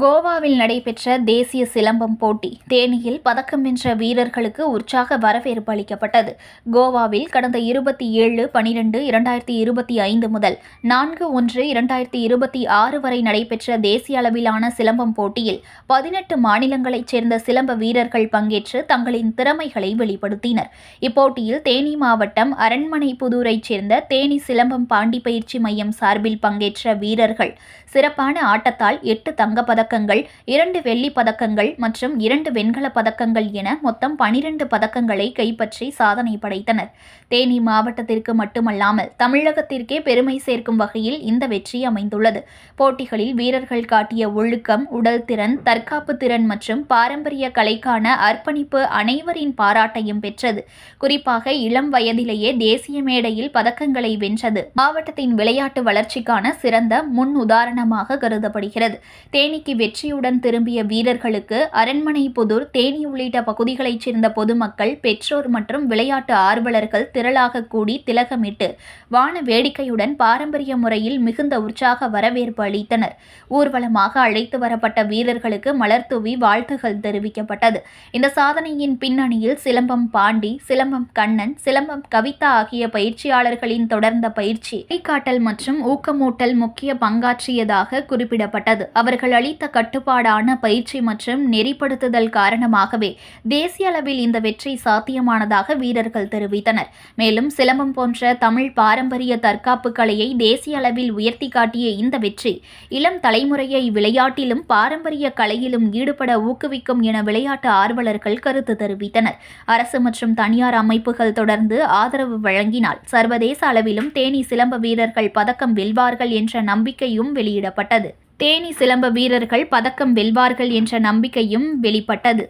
கோவாவில் நடைபெற்ற தேசிய சிலம்பம் போட்டி. தேனியில் பதக்கம் வென்ற வீரர்களுக்கு உற்சாக வரவேற்பு அளிக்கப்பட்டது. கோவாவில் கடந்த 27/12/2025 முதல் 4/1/2026 வரை நடைபெற்ற தேசிய அளவிலான சிலம்பம் போட்டியில் 18 மாநிலங்களைச் சேர்ந்த சிலம்ப வீரர்கள் பங்கேற்று தங்களின் திறமைகளை வெளிப்படுத்தினர். இப்போட்டியில் தேனி மாவட்டம் அரண்மனைப்புதூரைச் சேர்ந்த தேனி சிலம்பம் பாண்டி பயிற்சி மையம் சார்பில் பங்கேற்ற வீரர்கள் சிறப்பான ஆட்டத்தால் 8 தங்கப்பதக்கங்கள், 2 வெள்ளிப் பதக்கங்கள் மற்றும் 2 வெண்கலப் பதக்கங்கள் என மொத்தம் 12 பதக்கங்களை கைப்பற்றி சாதனை படைத்தனர். தேனி மாவட்டத்திற்கு மட்டுமல்லாமல் தமிழகத்திற்கே பெருமை சேர்க்கும் வகையில் இந்த வெற்றி அமைந்துள்ளது. போட்டிகளில் வீரர்கள் காட்டிய ஒழுக்கம், உடல் திறன், தற்காப்பு திறன் மற்றும் பாரம்பரிய கலைக்கான அர்ப்பணிப்பு அனைவரின் பாராட்டையும் பெற்றது. குறிப்பாக இளம் வயதிலேயே தேசிய மேடையில் பதக்கங்களை வென்றது மாவட்டத்தின் விளையாட்டு வளர்ச்சிக்கான சிறந்த முன் உதாரணமாக கருதப்படுகிறது. தேனிக்கு வெற்றியுடன் திரும்பிய வீரர்களுக்கு அரண்மனைப்புதூர், தேனி உள்ளிட்ட பகுதிகளைச் சேர்ந்த பொதுமக்கள், பெற்றோர் மற்றும் விளையாட்டு ஆர்வலர்கள் திரளாக கூடி திலகமிட்டு வான வேடிக்கையுடன் பாரம்பரிய முறையில் மிகுந்த உற்சாக வரவேற்பு அளித்தனர். ஊர்வலமாக அழைத்து வரப்பட்ட வீரர்களுக்கு மலர்தூவி வாழ்த்துகள் தெரிவிக்கப்பட்டது. இந்த சாதனையின் பின்னணியில் சிலம்பம் பாண்டி, சிலம்பம் கண்ணன், சிலம்பம் கவிதா ஆகிய பயிற்சியாளர்களின் தொடர்ந்த பயிற்சி, வழிகாட்டல் மற்றும் ஊக்கமூட்டல் முக்கிய பங்காற்றியதாக குறிப்பிடப்பட்டது. அவர்கள் அளித்த கட்டுப்பாடான பயிற்சி மற்றும் நெறிப்படுத்துதல் காரணமாகவே தேசிய அளவில் இந்த வெற்றி சாத்தியமானதாக வீரர்கள் தெரிவித்தனர். மேலும் சிலம்பம் போன்ற தமிழ் பாரம்பரிய தற்காப்பு கலையை தேசிய அளவில் உயர்த்தி காட்டிய இந்த வெற்றி இளம் தலைமுறையை விளையாட்டிலும் பாரம்பரிய கலையிலும் ஈடுபட ஊக்குவிக்கும் என விளையாட்டு ஆர்வலர்கள் கருத்து தெரிவித்தனர். அரசு மற்றும் தனியார் அமைப்புகள் தொடர்ந்து ஆதரவு வழங்கினால் சர்வதேச அளவிலும் தேனி சிலம்ப வீரர்கள் பதக்கம் வெல்வார்கள் என்ற நம்பிக்கையும் வெளியிடப்பட்டது. தேனி சிலம்ப வீரர்கள் பதக்கம் வெல்வார்கள் என்ற நம்பிக்கையும் வெளிப்பட்டது.